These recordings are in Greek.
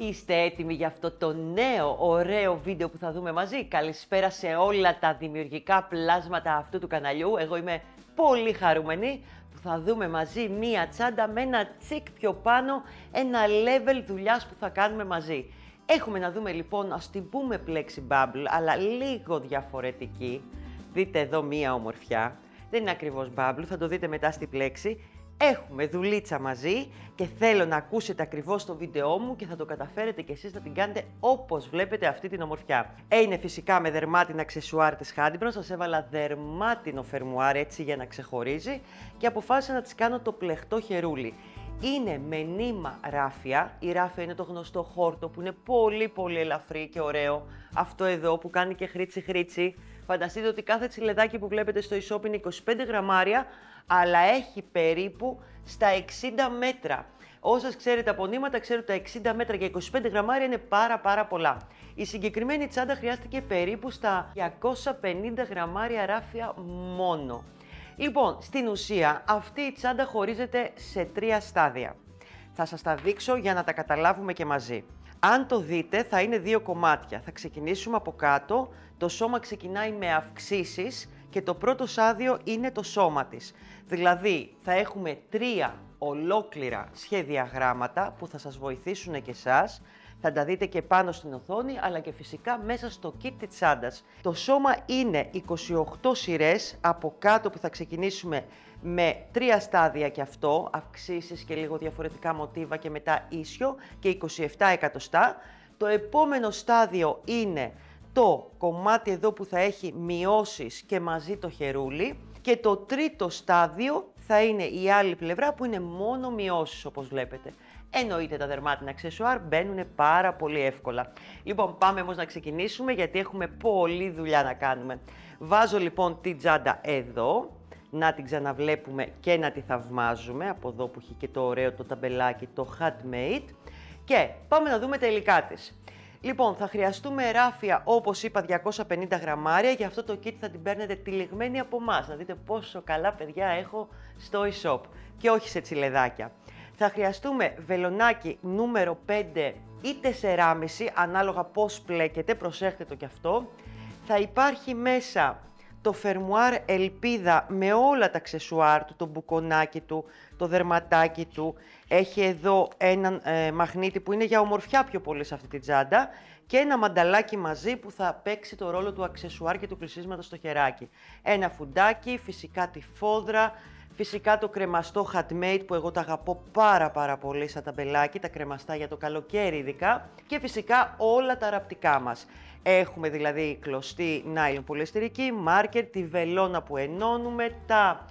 Είστε έτοιμοι για αυτό το νέο ωραίο βίντεο που θα δούμε μαζί? Καλησπέρα σε όλα τα δημιουργικά πλάσματα αυτού του καναλιού. Εγώ είμαι πολύ χαρούμενη που θα δούμε μαζί μία τσάντα με ένα τσικ πιο πάνω, ένα level δουλειάς που θα κάνουμε μαζί. Έχουμε να δούμε λοιπόν, ας την πούμε Plexi Bubble, αλλά λίγο διαφορετική. Δείτε εδώ μία ομορφιά. Δεν είναι ακριβώς bubble, θα το δείτε μετά στη Plexi. Έχουμε δουλίτσα μαζί και θέλω να ακούσετε ακριβώς το βίντεό μου και θα το καταφέρετε κι εσείς να την κάνετε όπως βλέπετε αυτή την ομορφιά. Είναι φυσικά με δερμάτινα αξεσουάρ της Handibron, σας έβαλα δερμάτινο φερμουάρ έτσι για να ξεχωρίζει και αποφάσισα να της κάνω το πλεχτό χερούλι. Είναι με νήμα ράφια, η ράφια είναι το γνωστό χόρτο που είναι πολύ ελαφρύ και ωραίο. Αυτό εδώ που κάνει και χρήτσι χρήτσι. Φανταστείτε ότι κάθε τσιλεδάκι που βλέπετε στο e-shop είναι 25 γραμμάρια, αλλά έχει περίπου στα 60 μέτρα. Όσες ξέρετε από νήματα, ξέρετε ότι τα 60 μέτρα και 25 γραμμάρια είναι πάρα πολλά. Η συγκεκριμένη τσάντα χρειάστηκε περίπου στα 250 γραμμάρια ράφια μόνο. Λοιπόν, στην ουσία αυτή η τσάντα χωρίζεται σε 3 στάδια. Θα σας τα δείξω για να τα καταλάβουμε και μαζί. Αν το δείτε θα είναι 2 κομμάτια. Θα ξεκινήσουμε από κάτω, το σώμα ξεκινάει με αυξήσεις και το πρώτο στάδιο είναι το σώμα της. Δηλαδή θα έχουμε 3 ολόκληρα σχεδιαγράμματα που θα σας βοηθήσουν και εσάς. Θα τα δείτε και πάνω στην οθόνη, αλλά και φυσικά μέσα στο kit της τσάντας. Το σώμα είναι 28 σειρές από κάτω που θα ξεκινήσουμε με 3 στάδια και αυτό, αυξήσεις και λίγο διαφορετικά μοτίβα και μετά ίσιο και 27 εκατοστά. Το επόμενο στάδιο είναι το κομμάτι εδώ που θα έχει μειώσεις και μαζί το χερούλι και το τρίτο στάδιο θα είναι η άλλη πλευρά που είναι μόνο μειώσεις όπως βλέπετε. Εννοείται τα δερμάτινα αξεσουάρ μπαίνουν πάρα πολύ εύκολα. Λοιπόν, πάμε όμως να ξεκινήσουμε γιατί έχουμε πολλή δουλειά να κάνουμε. Βάζω λοιπόν την τσάντα εδώ, να την ξαναβλέπουμε και να τη θαυμάζουμε, από εδώ που έχει και το ωραίο το ταμπελάκι, το handmade. Και πάμε να δούμε τα υλικά της. Λοιπόν, θα χρειαστούμε ράφια, όπως είπα, 250 γραμμάρια. Για αυτό το kit θα την παίρνετε τυλιγμένη από εμάς. Να δείτε πόσο καλά παιδιά έχω στο e-shop και όχι σε τσιλεδάκια. Θα χρειαστούμε βελονάκι νούμερο 5 ή 4,5, ανάλογα πώς πλέκεται, προσέχτε το κι αυτό. Θα υπάρχει μέσα το φερμουάρ ελπίδα με όλα τα αξεσουάρ του, το μπουκονάκι του, το δερματάκι του. Έχει εδώ έναν μαγνήτη που είναι για ομορφιά πιο πολύ σε αυτή τη τσάντα και ένα μανταλάκι μαζί που θα παίξει το ρόλο του αξεσουάρ και του κλεισίσματος στο χεράκι. Ένα φουντάκι, φυσικά τη φόδρα, φυσικά το κρεμαστό handmade που εγώ τα αγαπώ πάρα πολύ σαν ταμπελάκι, τα κρεμαστά για το καλοκαίρι ειδικά και φυσικά όλα τα ραπτικά μας. Έχουμε δηλαδή κλωστή νάιλον πολυεστηρική, μάρκερ, τη βελόνα που ενώνουμε, τα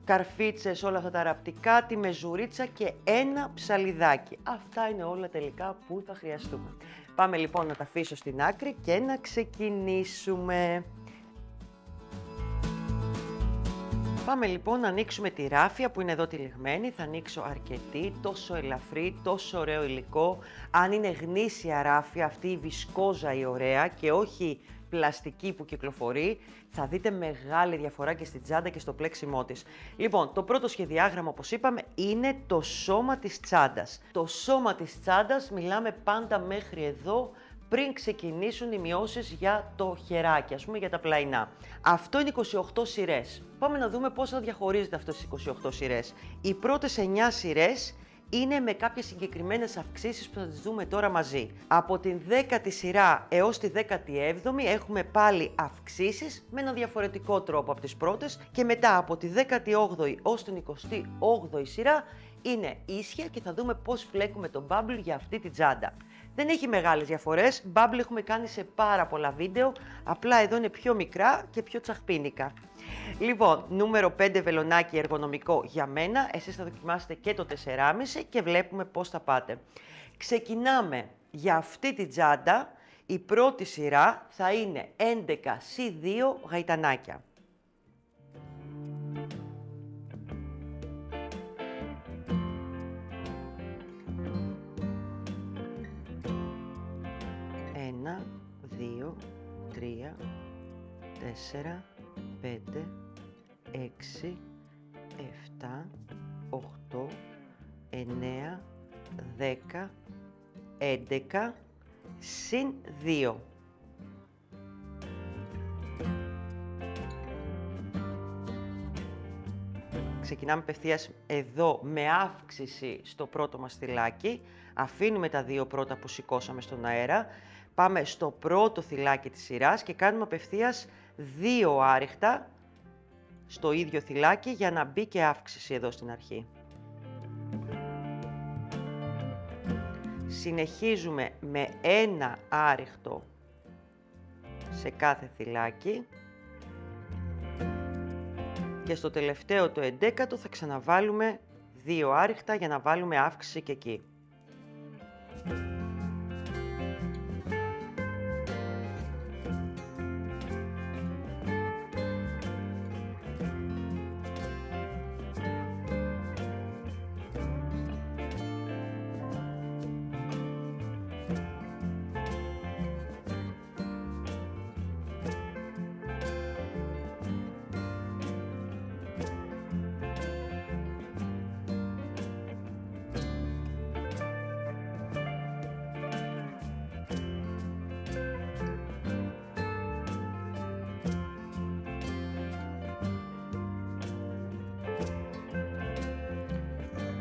καρφίτσες, όλα αυτά τα ραπτικά, τη μεζουρίτσα και ένα ψαλιδάκι. Αυτά είναι όλα τα υλικά που θα χρειαστούμε. Πάμε λοιπόν να τα αφήσω στην άκρη και να ξεκινήσουμε. Πάμε λοιπόν να ανοίξουμε τη ράφια που είναι εδώ τυλιγμένη. Θα ανοίξω αρκετή, τόσο ελαφρύ, τόσο ωραίο υλικό. Αν είναι γνήσια ράφια, αυτή η βισκόζα η ωραία και όχι πλαστική που κυκλοφορεί, θα δείτε μεγάλη διαφορά και στην τσάντα και στο πλέξιμό της. Λοιπόν, το πρώτο σχεδιάγραμμα όπως είπαμε είναι το σώμα της τσάντας. Το σώμα της τσάντας μιλάμε πάντα μέχρι εδώ, πριν ξεκινήσουν οι μειώσεις για το χεράκι, ας πούμε για τα πλαϊνά. Αυτό είναι 28 σειρές. Πάμε να δούμε πώς θα διαχωρίζεται αυτές τις 28 σειρές. Οι πρώτες 9 σειρές είναι με κάποιες συγκεκριμένες αυξήσεις που θα τις δούμε τώρα μαζί. Από την 10η σειρά έως τη 17η έχουμε πάλι αυξήσεις με ένα διαφορετικό τρόπο από τις πρώτες και μετά από τη 18η ως την 28η σειρά είναι ίσια και θα δούμε πώς φλέκουμε το bubble για αυτή τη τσάντα. Δεν έχει μεγάλες διαφορές, bubble έχουμε κάνει σε πάρα πολλά βίντεο, απλά εδώ είναι πιο μικρά και πιο τσαχπίνικα. Λοιπόν, νούμερο 5 βελονάκι εργονομικό για μένα, εσείς θα δοκιμάσετε και το 4,5 και βλέπουμε πώς θα πάτε. Ξεκινάμε για αυτή τη τσάντα, η πρώτη σειρά θα είναι 11C2 γαϊτανάκια. Ένα, 2, 3, 4, 5, 6, 7, 8, 9, 10, 11 συν 2. Ξεκινάμε απευθείας εδώ με αύξηση στο πρώτο μας θυλάκι. Αφήνουμε τα δύο πρώτα που σηκώσαμε στον αέρα. Πάμε στο πρώτο θυλάκι της σειράς και κάνουμε απευθείας 2 άριχτα στο ίδιο θυλάκι για να μπει και αύξηση εδώ στην αρχή. Συνεχίζουμε με 1 άριχτο σε κάθε θυλάκι. Και στο τελευταίο το 11ο θα ξαναβάλουμε 2 άριχτα για να βάλουμε αύξηση και εκεί.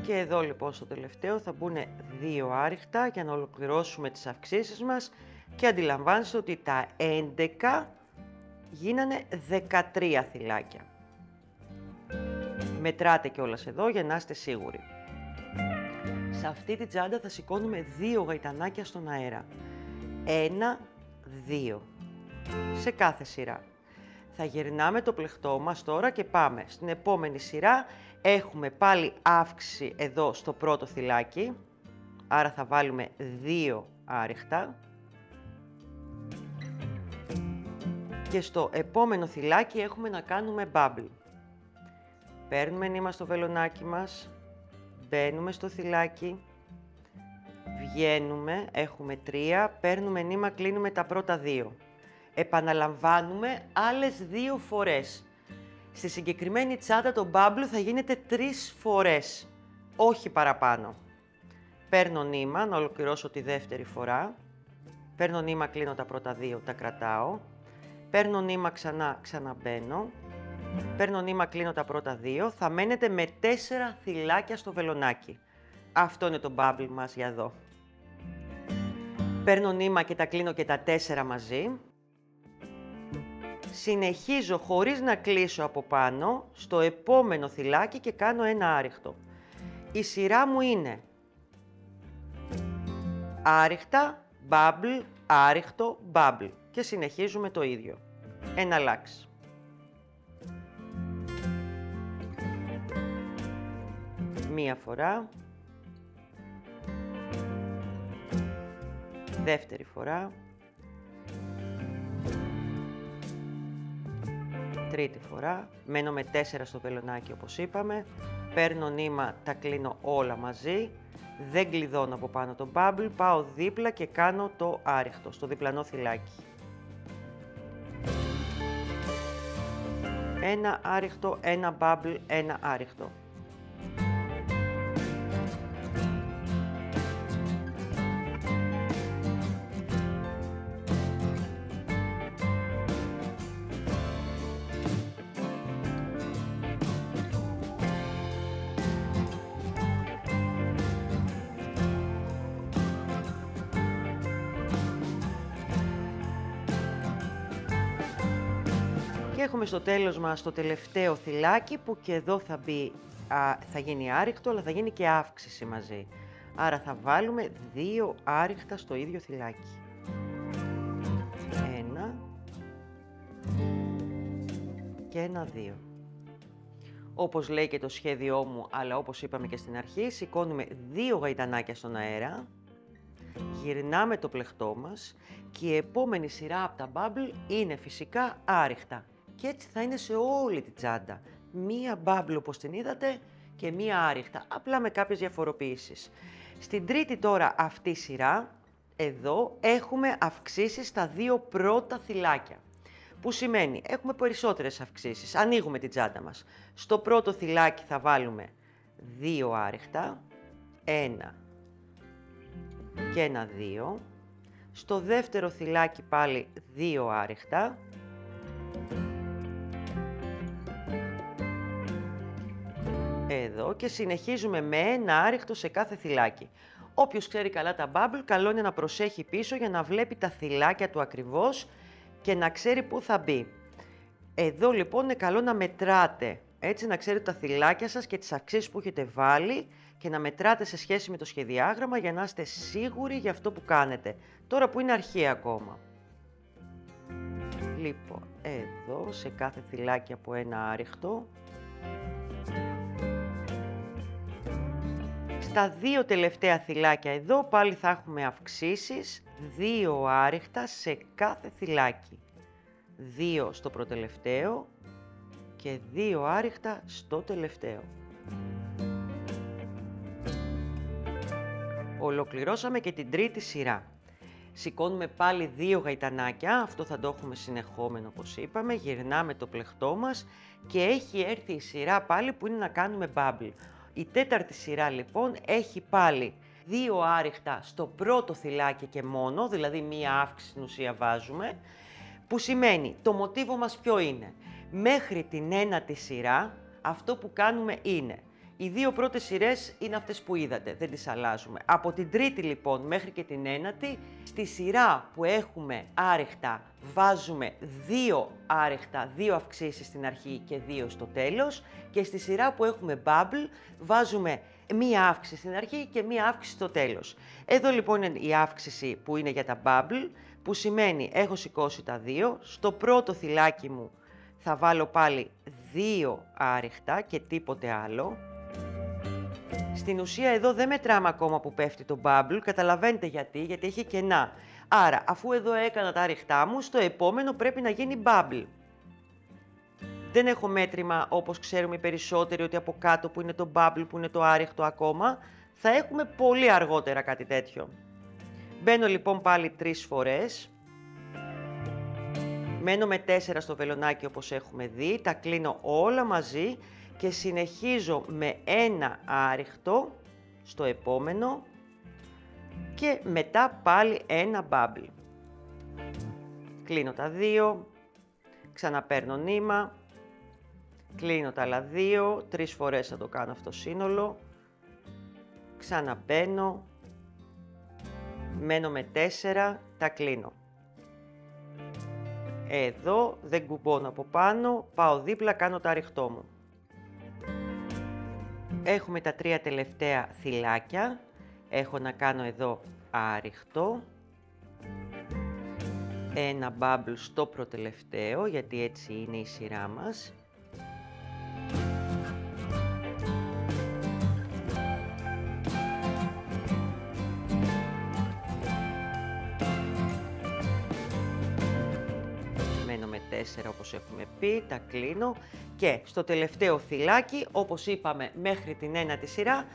Και εδώ λοιπόν στο τελευταίο θα μπουν 2 άριχτα για να ολοκληρώσουμε τις αυξήσεις μας και αντιλαμβάνεστε ότι τα 11 γίνανε 13 θυλάκια. Μετράτε κιόλας εδώ για να είστε σίγουροι. Σε αυτή τη τσάντα θα σηκώνουμε 2 γαϊτανάκια στον αέρα. 1, 2. Σε κάθε σειρά. Θα γυρνάμε το πλεκτό μας τώρα και πάμε στην επόμενη σειρά. Έχουμε πάλι αύξηση εδώ στο πρώτο θυλάκι, άρα θα βάλουμε 2 άριχτα. Και στο επόμενο θυλάκι έχουμε να κάνουμε bubble. Παίρνουμε νήμα στο βελονάκι μας, μπαίνουμε στο θυλάκι, βγαίνουμε, έχουμε 3, παίρνουμε νήμα, κλείνουμε τα πρώτα 2. Επαναλαμβάνουμε άλλες 2 φορές. Στη συγκεκριμένη τσάντα το bubble θα γίνεται 3 φορές, όχι παραπάνω. Παίρνω νήμα, να ολοκληρώσω τη δεύτερη φορά. Παίρνω νήμα, κλείνω τα πρώτα 2, τα κρατάω. Παίρνω νήμα, ξαναμπαίνω. Παίρνω νήμα, κλείνω τα πρώτα 2. Θα μένετε με 4 θυλάκια στο βελονάκι. Αυτό είναι το bubble μας για εδώ. Παίρνω νήμα και τα κλείνω και τα 4 μαζί. Συνεχίζω χωρίς να κλείσω από πάνω στο επόμενο θυλάκι και κάνω 1 άριχτο. Η σειρά μου είναι άριχτα, bubble, άριχτο, bubble και συνεχίζουμε το ίδιο. Εναλλάξει. Μία φορά. Δεύτερη φορά. Τρίτη φορά, μένω με 4 στο βελονάκι όπως είπαμε, παίρνω νήμα, τα κλείνω όλα μαζί, δεν κλειδώνω από πάνω το bubble, πάω δίπλα και κάνω το άριχτο, στο διπλανό θυλάκι. 1 άριχτο, 1 bubble, 1 άριχτο. Και έχουμε στο τέλος μας το τελευταίο θυλάκι που και εδώ θα γίνει άριχτο, αλλά θα γίνει και αύξηση μαζί. Άρα θα βάλουμε 2 άριχτα στο ίδιο θυλάκι. 1 και 1, 2. Όπως λέει και το σχέδιό μου, αλλά όπως είπαμε και στην αρχή, σηκώνουμε 2 γαϊτανάκια στον αέρα, γυρνάμε το πλεκτό μας και η επόμενη σειρά από τα bubble είναι φυσικά άριχτα. Και έτσι θα είναι σε όλη τη τσάντα. Μία bubble όπως την είδατε και μία άριχτα, απλά με κάποιες διαφοροποιήσεις. Στην τρίτη τώρα αυτή σειρά, εδώ έχουμε αυξήσεις στα 2 πρώτα θυλάκια. Που σημαίνει, έχουμε περισσότερες αυξήσεις. Ανοίγουμε την τσάντα μας. Στο πρώτο θυλάκι θα βάλουμε 2 άριχτα, 1, και ένα 2. Στο δεύτερο θυλάκι πάλι 2 άριχτα. Εδώ και συνεχίζουμε με ένα άριχτο σε κάθε θυλάκι. Όποιος ξέρει καλά τα bubble, καλό είναι να προσέχει πίσω για να βλέπει τα θυλάκια του ακριβώς και να ξέρει πού θα μπει. Εδώ λοιπόν είναι καλό να μετράτε, έτσι να ξέρετε τα θυλάκια σας και τις αυξήσεις που έχετε βάλει και να μετράτε σε σχέση με το σχεδιάγραμμα για να είστε σίγουροι για αυτό που κάνετε, τώρα που είναι αρχή ακόμα. Λοιπόν, εδώ σε κάθε θυλάκι από ένα άριχτο. Στα δύο τελευταία θυλάκια εδώ πάλι θα έχουμε αυξήσεις, 2 άριχτα σε κάθε θυλάκι. 2 στο προτελευταίο και 2 άριχτα στο τελευταίο. Ολοκληρώσαμε και την τρίτη σειρά. Σηκώνουμε πάλι 2 γαϊτανάκια, αυτό θα το έχουμε συνεχόμενο όπως είπαμε, γυρνάμε το πλεχτό μας και έχει έρθει η σειρά πάλι που είναι να κάνουμε bubble. Η τέταρτη σειρά λοιπόν έχει πάλι 2 άριχτα στο πρώτο θυλάκι και μόνο, δηλαδή μία αύξηση στην ουσία βάζουμε, που σημαίνει το μοτίβο μας ποιο είναι. Μέχρι την ένατη σειρά αυτό που κάνουμε είναι, οι 2 πρώτες σειρές είναι αυτές που είδατε, δεν τις αλλάζουμε. Από την τρίτη λοιπόν μέχρι και την ένατη, στη σειρά που έχουμε άριχτα βάζουμε 2 άριχτα, 2 αυξήσεις στην αρχή και 2 στο τέλος και στη σειρά που έχουμε bubble βάζουμε μία αύξηση στην αρχή και μία αύξηση στο τέλος. Εδώ λοιπόν είναι η αύξηση που είναι για τα bubble, που σημαίνει έχω σηκώσει τα 2, στο πρώτο θυλάκι μου θα βάλω πάλι 2 άριχτα και τίποτε άλλο. Στην ουσία εδώ δεν μετράμε ακόμα που πέφτει το bubble, καταλαβαίνετε γιατί έχει κενά. Άρα, αφού εδώ έκανα τα άριχτά μου, στο επόμενο πρέπει να γίνει bubble. Δεν έχω μέτρημα όπως ξέρουμε οι περισσότεροι ότι από κάτω που είναι το bubble, που είναι το άριχτο ακόμα, θα έχουμε πολύ αργότερα κάτι τέτοιο. Μπαίνω λοιπόν πάλι 3 φορές. Μένω με 4 στο βελονάκι όπως έχουμε δει, τα κλείνω όλα μαζί και συνεχίζω με ένα άριχτο στο επόμενο και μετά πάλι ένα bubble. Κλείνω τα 2, ξαναπαίρνω νήμα, κλείνω τα άλλα 2, 3 φορές θα το κάνω αυτό σύνολο, ξαναμπαίνω, μένω με 4, τα κλείνω. Εδώ δεν κουμπώνω από πάνω, πάω δίπλα, κάνω το άριχτό μου. Έχουμε τα 3 τελευταία θυλάκια, έχω να κάνω εδώ άριχτο, ένα bubble στο προτελευταίο, γιατί έτσι είναι η σειρά μας. Μένω με 4 όπως έχουμε πει, τα κλείνω και στο τελευταίο θυλάκι, όπως είπαμε μέχρι την ένατη σειρά,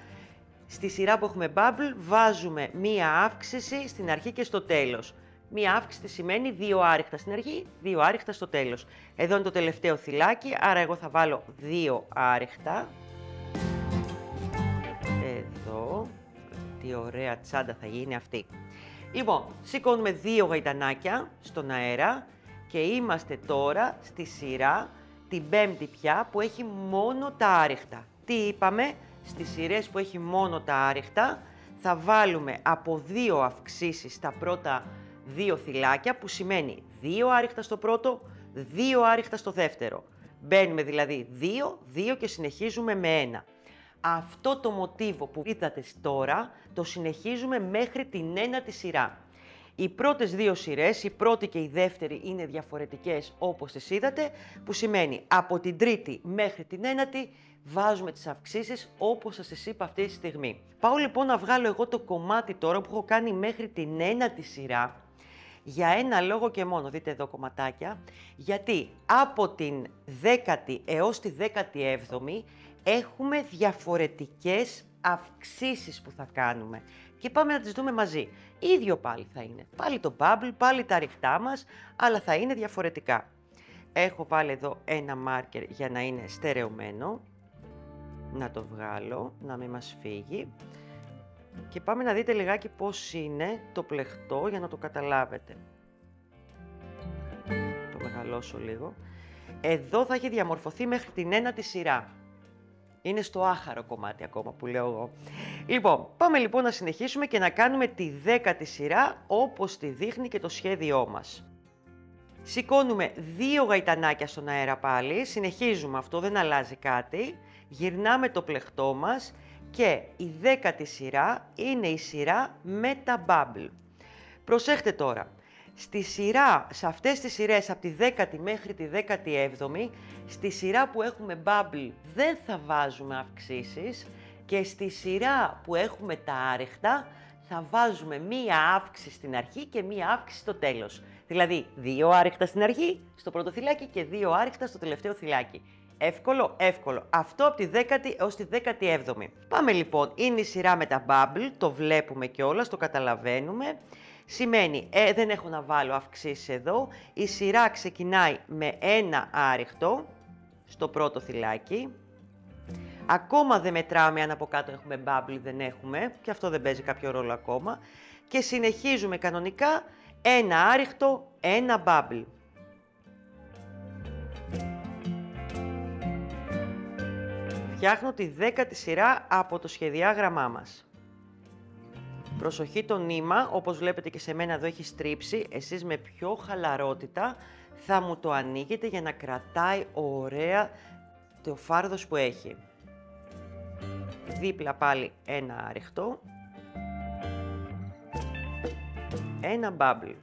στη σειρά που έχουμε bubble βάζουμε μία αύξηση στην αρχή και στο τέλος. Μία αύξηση σημαίνει 2 άριχτα στην αρχή, 2 άριχτα στο τέλος. Εδώ είναι το τελευταίο θυλάκι, άρα εγώ θα βάλω 2 άριχτα. Εδώ, τι ωραία τσάντα θα γίνει αυτή. Λοιπόν, σηκώνουμε 2 γαϊτανάκια στον αέρα και είμαστε τώρα στη σειρά, την πέμπτη πια, που έχει μόνο τα άριχτα. Τι είπαμε, στις σειρές που έχει μόνο τα άριχτα θα βάλουμε από 2 αυξήσεις στα πρώτα 2 θυλάκια, που σημαίνει 2 άριχτα στο πρώτο, 2 άριχτα στο δεύτερο. Μπαίνουμε δηλαδή 2 και συνεχίζουμε με 1. Αυτό το μοτίβο που είδατε τώρα το συνεχίζουμε μέχρι την ένατη σειρά. Οι πρώτες 2 σειρές, η πρώτη και η δεύτερη, είναι διαφορετικές όπως τις είδατε, που σημαίνει από την τρίτη μέχρι την ένατη βάζουμε τις αυξήσεις όπως σας τις είπα αυτή τη στιγμή. Πάω λοιπόν να βγάλω εγώ το κομμάτι τώρα που έχω κάνει μέχρι την ένατη σειρά, για ένα λόγο και μόνο, δείτε εδώ κομματάκια, γιατί από την 10η έως τη 17η έχουμε διαφορετικές αυξήσεις που θα κάνουμε και πάμε να τις δούμε μαζί. Ίδιο πάλι θα είναι, πάλι το bubble, πάλι τα ριχτά μας, αλλά θα είναι διαφορετικά. Έχω βάλει εδώ ένα μάρκερ για να είναι στερεωμένο, να το βγάλω, να μην μας φύγει. Και πάμε να δείτε λιγάκι πώς είναι το πλεχτό για να το καταλάβετε. Το μεγαλώσω λίγο. Εδώ θα έχει διαμορφωθεί μέχρι την ένατη σειρά. Είναι στο άχαρο κομμάτι ακόμα που λέω εγώ. Λοιπόν, πάμε λοιπόν να συνεχίσουμε και να κάνουμε τη 10η σειρά όπως τη δείχνει και το σχέδιό μας. Σηκώνουμε 2 γαϊτανάκια στον αέρα πάλι, συνεχίζουμε αυτό, δεν αλλάζει κάτι. Γυρνάμε το πλεχτό μας και η 10η σειρά είναι η σειρά με τα bubble. Προσέχτε τώρα. Σε αυτές τις σειρές από τη 10η μέχρι τη 17η, στη σειρά που έχουμε bubble δεν θα βάζουμε αυξήσεις και στη σειρά που έχουμε τα άρεχτα θα βάζουμε μία αύξηση στην αρχή και μία αύξηση στο τέλος. Δηλαδή 2 άρεχτα στην αρχή, στο πρώτο θυλάκι και 2 άρεχτα στο τελευταίο θυλάκι. Εύκολο, εύκολο. Αυτό από τη 10η έως τη 17η. Πάμε λοιπόν, είναι η σειρά με τα bubble, το βλέπουμε κιόλας, το καταλαβαίνουμε. Σημαίνει, δεν έχω να βάλω αυξήσεις εδώ, η σειρά ξεκινάει με 1 άρεχτο στο πρώτο θυλάκι. Ακόμα δεν μετράμε αν από κάτω έχουμε bubble, δεν έχουμε, και αυτό δεν παίζει κάποιο ρόλο ακόμα. Και συνεχίζουμε κανονικά 1 άρεχτο, 1 bubble. Φτιάχνω τη 10η σειρά από το σχεδιάγραμμά μας. Προσοχή το νήμα, όπως βλέπετε και σε μένα εδώ έχει στρίψει, εσείς με πιο χαλαρότητα θα μου το ανοίγετε για να κρατάει ωραία το φάρδος που έχει. Δίπλα πάλι 1 άρεχτο, 1 bubble.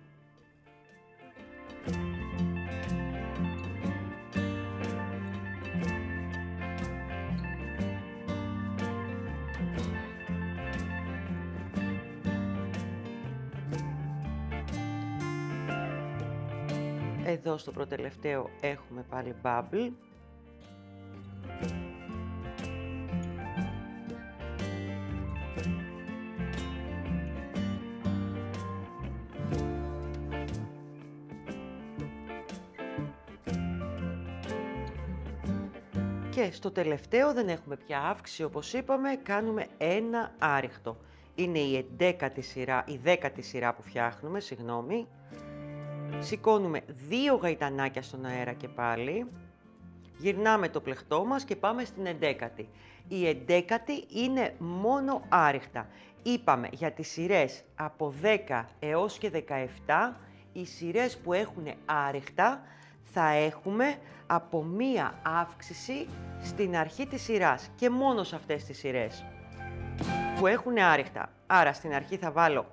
Εδώ στο προτελευταίο έχουμε πάλι bubble. Και στο τελευταίο δεν έχουμε πια αύξηση, όπως είπαμε, κάνουμε 1 άρεχτο. Είναι η 11η σειρά, η 10η σειρά που φτιάχνουμε, συγγνώμη. Σηκώνουμε 2 γαϊτανάκια στον αέρα και πάλι. Γυρνάμε το πλεχτό μας και πάμε στην 11η. Η 11η είναι μόνο άρεχτα. Είπαμε για τις σειρές από 10 έως και 17, οι σειρές που έχουν άρεχτα θα έχουμε από μία αύξηση στην αρχή της σειράς και μόνο σε αυτές τις σειρές που έχουν άρεχτα. Άρα στην αρχή θα βάλω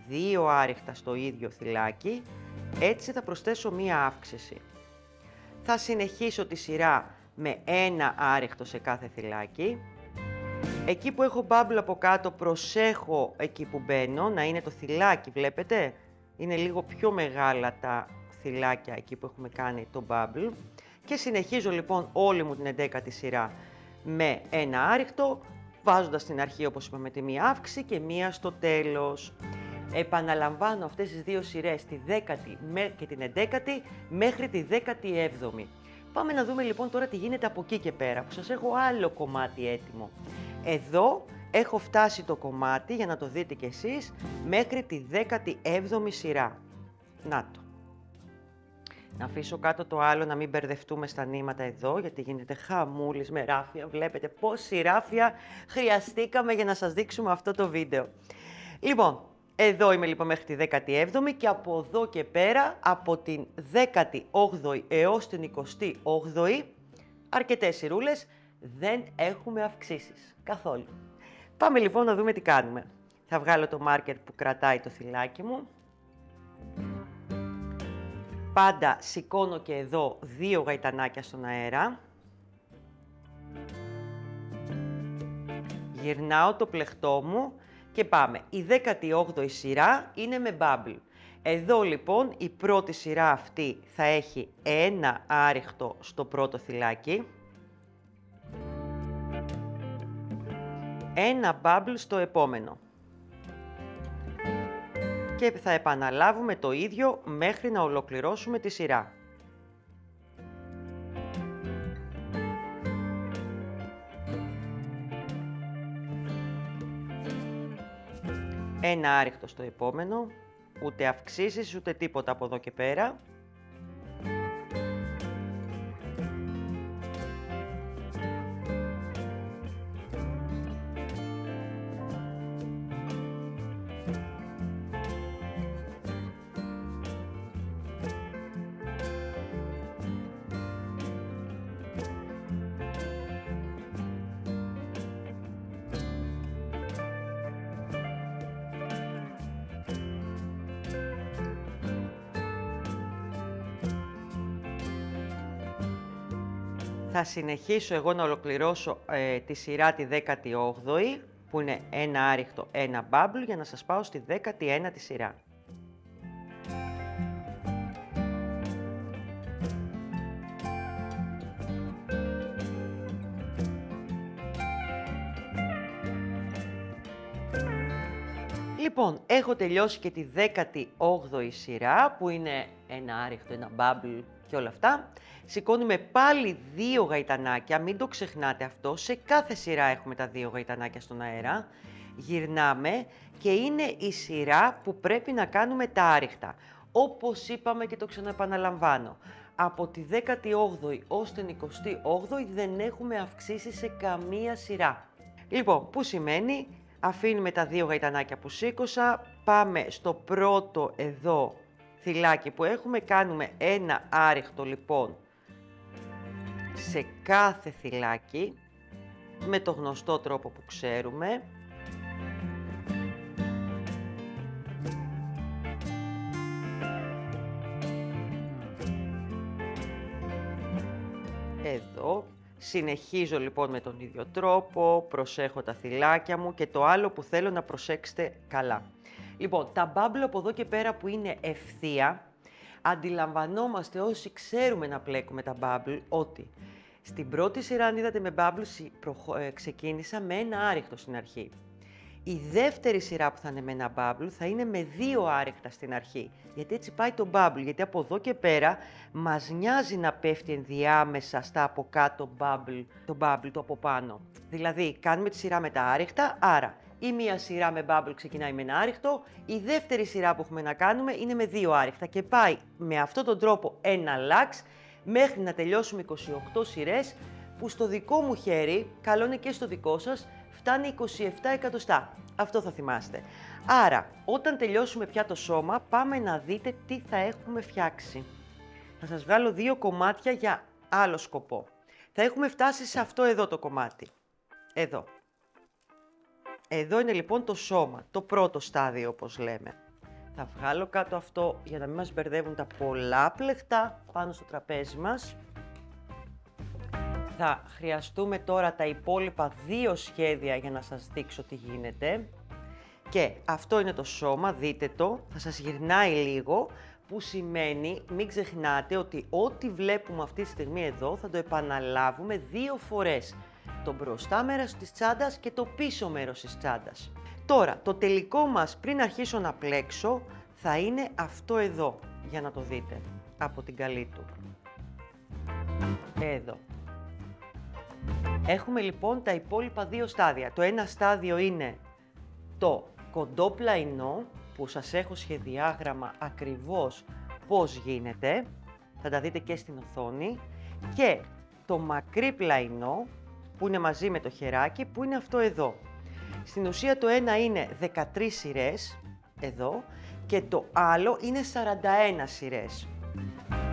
2 άρεχτα στο ίδιο θυλάκι, έτσι θα προσθέσω μία αύξηση. Θα συνεχίσω τη σειρά με 1 άρεχτο σε κάθε θυλάκι. Εκεί που έχω bubble από κάτω προσέχω εκεί που μπαίνω, να είναι το θυλάκι, βλέπετε. Είναι λίγο πιο μεγάλα τα θυλάκια εκεί που έχουμε κάνει το bubble. Και συνεχίζω λοιπόν όλη μου την 11η σειρά με 1 άρεχτο, βάζοντας στην αρχή όπως είπαμε τη μία αύξηση και μία στο τέλος. Επαναλαμβάνω αυτές τις 2 σειρές, τη 10η και την 11η μέχρι τη 17η. Πάμε να δούμε λοιπόν τώρα τι γίνεται από εκεί και πέρα, που σας έχω άλλο κομμάτι έτοιμο. Εδώ έχω φτάσει το κομμάτι, για να το δείτε κι εσείς, μέχρι τη 17η σειρά. Να το. Να αφήσω κάτω το άλλο, να μην μπερδευτούμε στα νήματα εδώ, γιατί γίνεται χαμούλης με ράφια. Βλέπετε πόση ράφια χρειαστήκαμε για να σας δείξουμε αυτό το βίντεο. Λοιπόν, εδώ είμαι λοιπόν μέχρι τη 17η και από εδώ και πέρα, από την 18η έως την 28η, αρκετές σειρούλες, δεν έχουμε αυξήσεις καθόλου. Πάμε λοιπόν να δούμε τι κάνουμε. Θα βγάλω το μάρκερ που κρατάει το θυλάκι μου. Πάντα σηκώνω και εδώ 2 γαϊτανάκια στον αέρα. Γυρνάω το πλεχτό μου και πάμε. Η 18η σειρά είναι με bubble. Εδώ λοιπόν η πρώτη σειρά αυτή θα έχει 1 άρεχτο στο πρώτο θυλάκι. 1 bubble στο επόμενο. Και θα επαναλάβουμε το ίδιο μέχρι να ολοκληρώσουμε τη σειρά. Ένα άριχτο στο επόμενο, ούτε αυξήσεις ούτε τίποτα από εδώ και πέρα. Θα συνεχίσω εγώ να ολοκληρώσω τη σειρά τη 18η, που είναι ένα άριχτο, ένα bubble, για να σας πάω στη 19η σειρά. Λοιπόν, έχω τελειώσει και τη 18η σειρά, που είναι ένα άριχτο, ένα bubble και όλα αυτά. Σηκώνουμε πάλι 2 γαϊτανάκια, μην το ξεχνάτε αυτό, σε κάθε σειρά έχουμε τα 2 γαϊτανάκια στον αέρα. Γυρνάμε και είναι η σειρά που πρέπει να κάνουμε τα άριχτα. Όπως είπαμε και το ξαναεπαναλαμβάνω, από τη 18η ως την 28η δεν έχουμε αυξήσει σε καμία σειρά. Λοιπόν, που σημαίνει, αφήνουμε τα 2 γαϊτανάκια που σήκωσα, πάμε στο πρώτο εδώ θυλάκι που έχουμε, κάνουμε ένα άριχτο λοιπόν σε κάθε θυλάκι, με το γνωστό τρόπο που ξέρουμε. Εδώ. Συνεχίζω λοιπόν με τον ίδιο τρόπο, προσέχω τα θυλάκια μου και το άλλο που θέλω να προσέξετε καλά. Λοιπόν, τα bubble από εδώ και πέρα που είναι ευθεία, αντιλαμβανόμαστε όσοι ξέρουμε να πλέκουμε τα bubble ότι στην πρώτη σειρά, αν είδατε με bubbles, ξεκίνησα με ένα άριχτο στην αρχή. Η δεύτερη σειρά που θα είναι με ένα bubble θα είναι με 2 άριχτα στην αρχή. Γιατί έτσι πάει το bubble, γιατί από εδώ και πέρα μας νοιάζει να πέφτει ενδιάμεσα στα από κάτω το bubble, το από πάνω. Δηλαδή, κάνουμε τη σειρά με τα άριχτα, άρα η μία σειρά με bubble ξεκινάει με ένα άριχτο, η δεύτερη σειρά που έχουμε να κάνουμε είναι με 2 άριχτα και πάει με αυτόν τον τρόπο ένα lax μέχρι να τελειώσουμε 28 σειρές, που στο δικό μου χέρι, καλό είναι και στο δικό σας, φτάνει 27 εκατοστά. Αυτό θα θυμάστε. Άρα, όταν τελειώσουμε πια το σώμα, πάμε να δείτε τι θα έχουμε φτιάξει. Θα σας βγάλω 2 κομμάτια για άλλο σκοπό. Θα έχουμε φτάσει σε αυτό εδώ το κομμάτι. Εδώ. Εδώ είναι λοιπόν το σώμα, το πρώτο στάδιο όπως λέμε. Θα βγάλω κάτω αυτό για να μην μας μπερδεύουν τα πολλά πλεκτά πάνω στο τραπέζι μας. Θα χρειαστούμε τώρα τα υπόλοιπα 2 σχέδια για να σας δείξω τι γίνεται. Και αυτό είναι το σώμα, δείτε το, θα σας γυρνάει λίγο, που σημαίνει, μην ξεχνάτε ότι ό,τι βλέπουμε αυτή τη στιγμή εδώ θα το επαναλάβουμε 2 φορές. Το μπροστά μέρος της τσάντας και το πίσω μέρος της τσάντας. Τώρα, το τελικό μας πριν αρχίσω να πλέξω θα είναι αυτό εδώ, για να το δείτε, από την καλή του. Εδώ. Έχουμε λοιπόν τα υπόλοιπα 2 στάδια. Το ένα στάδιο είναι το κοντό πλαϊνό, που σας έχω σχεδιάγραμμα ακριβώς πώς γίνεται, θα τα δείτε και στην οθόνη, και το μακρύ πλαϊνό, που είναι μαζί με το χεράκι, που είναι αυτό εδώ. Στην ουσία το ένα είναι 13 σειρές, εδώ, και το άλλο είναι 41 σειρές,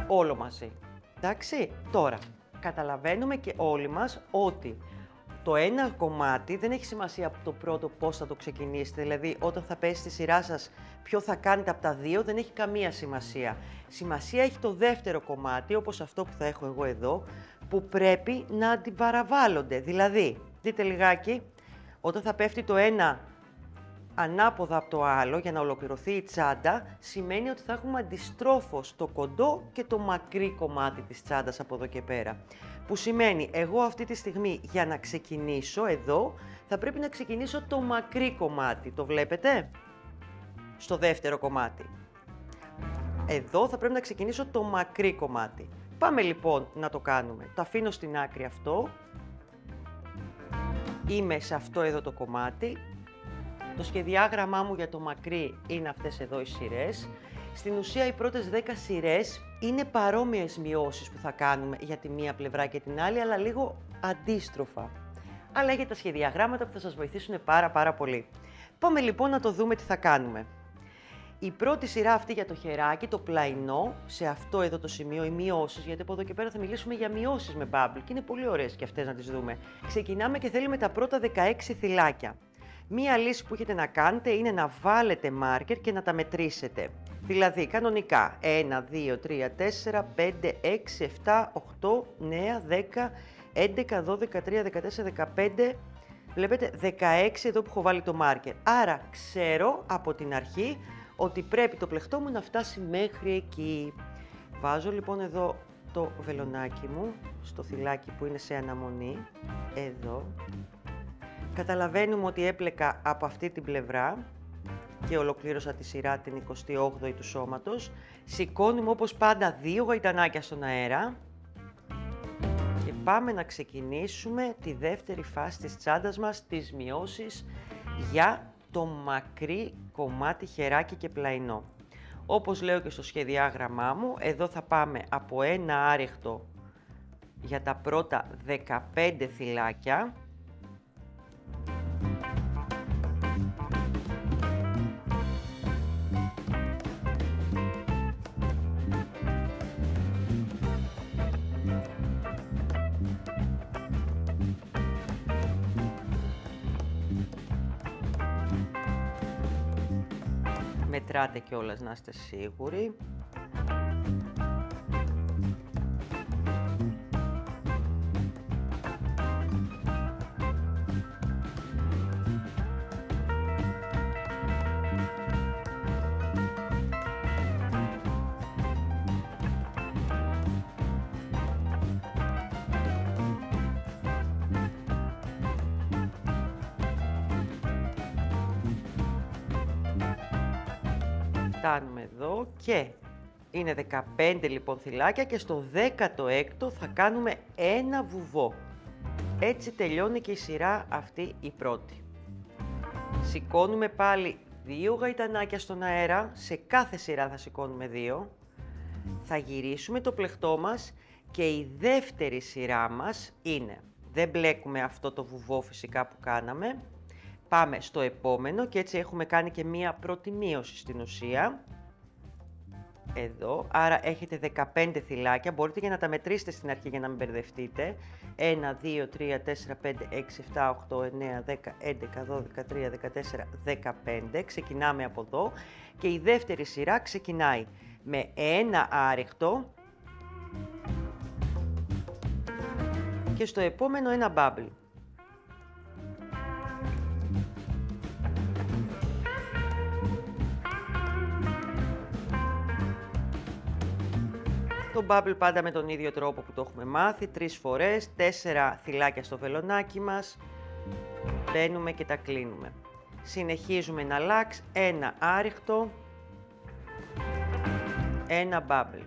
όλο μαζί. Εντάξει, τώρα, καταλαβαίνουμε και όλοι μας ότι το ένα κομμάτι δεν έχει σημασία από το πρώτο πώς θα το ξεκινήσετε, δηλαδή όταν θα πέσει στη σειρά σας ποιο θα κάνετε από τα 2 δεν έχει καμία σημασία. Σημασία έχει το δεύτερο κομμάτι, όπως αυτό που θα έχω εγώ εδώ, που πρέπει να αντιπαραβάλλονται. Δηλαδή, δείτε λιγάκι, όταν θα πέφτει το ένα ανάποδα από το άλλο για να ολοκληρωθεί η τσάντα, σημαίνει ότι θα έχουμε αντιστρόφως το κοντό και το μακρύ κομμάτι της τσάντας από εδώ και πέρα. Που σημαίνει, εγώ αυτή τη στιγμή για να ξεκινήσω εδώ, θα πρέπει να ξεκινήσω το μακρύ κομμάτι. Το βλέπετε? Στο δεύτερο κομμάτι. Εδώ θα πρέπει να ξεκινήσω το μακρύ κομμάτι. Πάμε λοιπόν να το κάνουμε. Το αφήνω στην άκρη αυτό. Είμαι σε αυτό εδώ το κομμάτι. Το σχεδιάγραμμά μου για το μακρύ είναι αυτές εδώ οι σειρές. Στην ουσία οι πρώτες 10 σειρές είναι παρόμοιες μειώσεις που θα κάνουμε για τη μία πλευρά και την άλλη, αλλά λίγο αντίστροφα. Αλλά έχετε τα σχεδιαγράμματα που θα σας βοηθήσουν πάρα πολύ. Πάμε λοιπόν να το δούμε τι θα κάνουμε. Η πρώτη σειρά αυτή για το χεράκι, το πλαϊνό, σε αυτό εδώ το σημείο, οι μειώσεις, γιατί από εδώ και πέρα θα μιλήσουμε για μειώσεις με bubble και είναι πολύ ωραίες και αυτές να τις δούμε. Ξεκινάμε και θέλουμε τα πρώτα 16 θυλάκια. Μία λύση που έχετε να κάνετε είναι να βάλετε μάρκερ και να τα μετρήσετε. Δηλαδή, κανονικά, 1, 2, 3, 4, 5, 6, 7, 8, 9, 10, 11, 12, 13, 14, 15, βλέπετε 16 εδώ που έχω βάλει το μάρκερ. Άρα, ξέρω από την αρχή ότι πρέπει το πλεχτό μου να φτάσει μέχρι εκεί. Βάζω λοιπόν εδώ το βελονάκι μου, στο θυλάκι που είναι σε αναμονή, εδώ. Καταλαβαίνουμε ότι έπλεκα από αυτή την πλευρά και ολοκλήρωσα τη σειρά την 28η του σώματος. Σηκώνουμε όπως πάντα 2 γαϊτανάκια στον αέρα και πάμε να ξεκινήσουμε τη δεύτερη φάση της τσάντας μας, τις μειώσεις για το μακρύ κομμάτι χεράκι και πλαϊνό. Όπως λέω και στο σχεδιάγραμμά μου, εδώ θα πάμε από ένα άριχτο για τα πρώτα 15 θυλάκια. Μετράτε κιόλας να είστε σίγουροι. Φτάνουμε εδώ και είναι 15 λοιπόν θυλάκια και στο 16ο θα κάνουμε ένα βουβό. Έτσι τελειώνει και η σειρά αυτή η πρώτη. Σηκώνουμε πάλι 2 γαϊτανάκια στον αέρα, σε κάθε σειρά θα σηκώνουμε 2. Θα γυρίσουμε το πλεχτό μας και η δεύτερη σειρά μας είναι, δεν μπλέκουμε αυτό το βουβό φυσικά που κάναμε, πάμε στο επόμενο και έτσι έχουμε κάνει και μία πρώτη μείωση στην ουσία. Εδώ, άρα έχετε 15 θυλάκια, μπορείτε και να τα μετρήσετε στην αρχή για να μην μπερδευτείτε. 1, 2, 3, 4, 5, 6, 7, 8, 9, 10, 11, 12, 13, 14, 15. Ξεκινάμε από εδώ και η δεύτερη σειρά ξεκινάει με ένα άριχτο και στο επόμενο ένα bubble. Το bubble πάντα με τον ίδιο τρόπο που το έχουμε μάθει, 3 φορές, 4 θυλάκια στο βελονάκι μας, μπαίνουμε και τα κλείνουμε. Συνεχίζουμε ένα λάξ, ένα άριχτο, ένα bubble.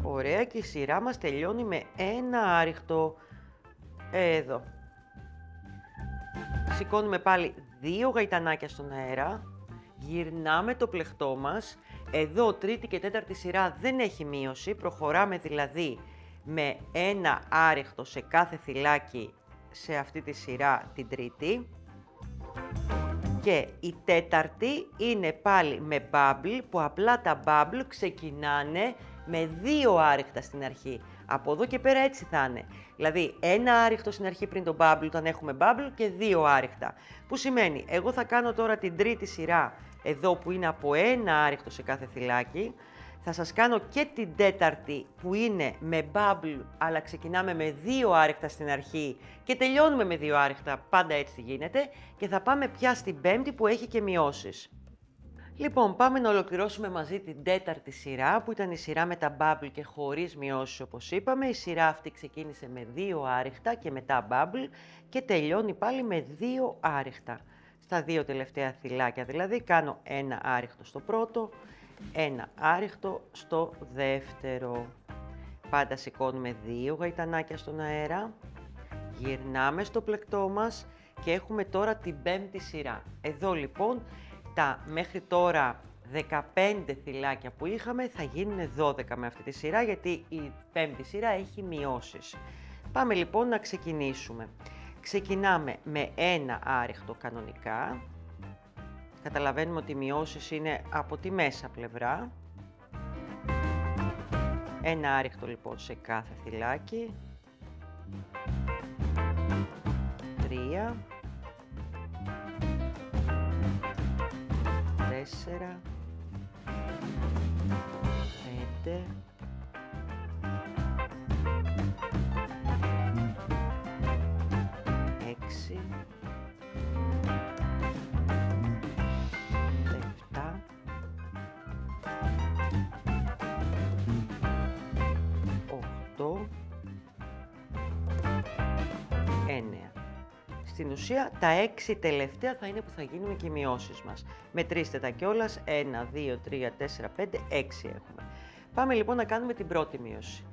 Ωραία, και η σειρά μας τελειώνει με ένα άριχτο εδώ. Σηκώνουμε πάλι 2 γαϊτανάκια στον αέρα, γυρνάμε το πλεχτό μας. Εδώ τρίτη και τέταρτη σειρά δεν έχει μείωση, προχωράμε δηλαδή με ένα άριχτο σε κάθε θυλάκι σε αυτή τη σειρά την τρίτη. Και η τέταρτη είναι πάλι με bubble, που απλά τα bubble ξεκινάνε με 2 άριχτα στην αρχή. Από εδώ και πέρα έτσι θα είναι. Δηλαδή, ένα άριχτο στην αρχή πριν το bubble, όταν έχουμε bubble, και 2 άριχτα. Που σημαίνει, εγώ θα κάνω τώρα την τρίτη σειρά, εδώ που είναι από ένα άριχτο σε κάθε θυλάκι, Θα σας κάνω και την τέταρτη που είναι με bubble, αλλά ξεκινάμε με 2 άρρηκτα στην αρχή και τελειώνουμε με 2 άρρηκτα, πάντα έτσι γίνεται. Και θα πάμε πια στην πέμπτη που έχει και μειώσεις. Λοιπόν, πάμε να ολοκληρώσουμε μαζί την τέταρτη σειρά, που ήταν η σειρά με τα bubble και χωρίς μειώσεις όπως είπαμε. Η σειρά αυτή ξεκίνησε με 2 άρρηκτα και μετά bubble και τελειώνει πάλι με 2 άρρηκτα. Στα 2 τελευταία θυλάκια δηλαδή κάνω 1 άρρηκτο στο πρώτο, 1 άρρηκτο στο δεύτερο. Πάντα σηκώνουμε 2 γαϊτανάκια στον αέρα, γυρνάμε στο πλεκτό μας και έχουμε τώρα την πέμπτη σειρά. Εδώ λοιπόν τα μέχρι τώρα 15 θυλάκια που είχαμε θα γίνουν 12 με αυτή τη σειρά, γιατί η πέμπτη σειρά έχει μειώσεις. Πάμε λοιπόν να ξεκινήσουμε. Ξεκινάμε με 1 άρρηκτο κανονικά. Καταλαβαίνουμε ότι οι μειώσεις είναι από τη μέσα πλευρά. 1 άρρηκτο λοιπόν σε κάθε θυλάκι. 3. 4, 5, 6, 7, 8, 9. Στην ουσία τα 6 τελευταία θα είναι που θα γίνουν και οι μειώσεις μας. Μετρήστε τα κιόλας, 1, 2, 3, 4, 5, 6 έχουμε. Πάμε λοιπόν να κάνουμε την πρώτη μείωση.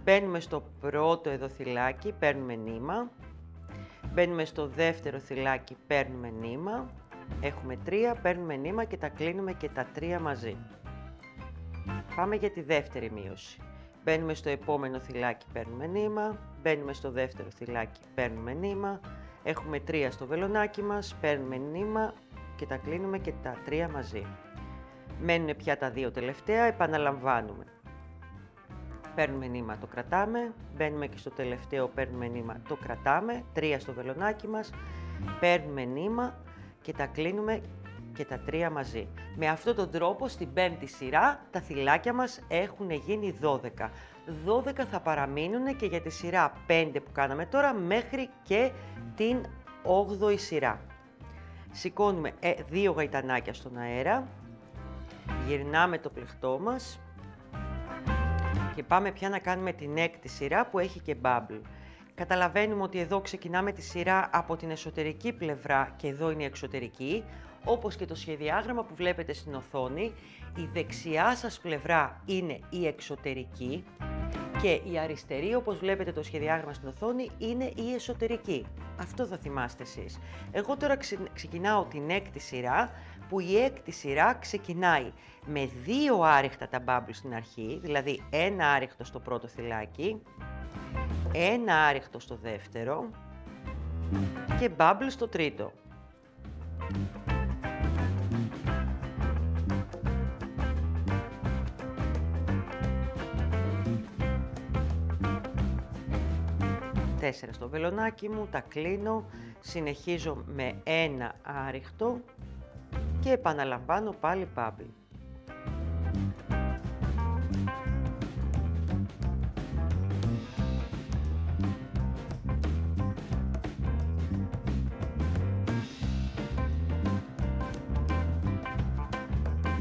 Μπαίνουμε στο πρώτο εδώ θυλάκι, παίρνουμε νήμα. Μπαίνουμε στο δεύτερο θυλάκι, παίρνουμε νήμα. Έχουμε 3, παίρνουμε νήμα και τα κλείνουμε και τα 3 μαζί. Πάμε για τη δεύτερη μείωση. Μπαίνουμε στο επόμενο θυλάκι, παίρνουμε νήμα. Μπαίνουμε στο δεύτερο θυλάκι, παίρνουμε νήμα. Έχουμε 3 στο βελονάκι μας, παίρνουμε νήμα και τα κλείνουμε και τα 3 μαζί. Μένουν πια τα 2 τελευταία, επαναλαμβάνουμε. Παίρνουμε νήμα, το κρατάμε, μπαίνουμε και στο τελευταίο, παίρνουμε νήμα, το κρατάμε, 3 στο βελονάκι μας, παίρνουμε νήμα και τα κλείνουμε και τα 3 μαζί. Με αυτόν τον τρόπο στην πέμπτη σειρά τα θυλάκια μας έχουν γίνει 12. 12 θα παραμείνουν και για τη σειρά 5 που κάναμε τώρα μέχρι και την 8η σειρά. Σηκώνουμε 2 γαϊτανάκια στον αέρα, γυρνάμε το πλεκτό μας και πάμε πια να κάνουμε την έκτη σειρά που έχει και bubble. Καταλαβαίνουμε ότι εδώ ξεκινάμε τη σειρά από την εσωτερική πλευρά και εδώ είναι η εξωτερική. Όπως και το σχεδιάγραμμα που βλέπετε στην οθόνη, η δεξιά σας πλευρά είναι η εξωτερική και η αριστερή, όπως βλέπετε το σχεδιάγραμμα στην οθόνη, είναι η εσωτερική. Αυτό θα θυμάστε εσείς. Εγώ τώρα ξεκινάω την έκτη σειρά, που η έκτη σειρά ξεκινάει με 2 άρρηκτα τα bubble στην αρχή, δηλαδή 1 άρρηκτο στο πρώτο θυλάκι, 1 άρρηκτο στο δεύτερο και bubble στο τρίτο. Τέσσερα στο βελονάκι μου, τα κλείνω, συνεχίζω με 1 άρρηκτο και επαναλαμβάνω πάλι bubble.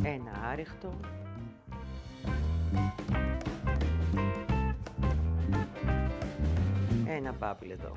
Ένα άρρηκτο. Ένα bubble εδώ.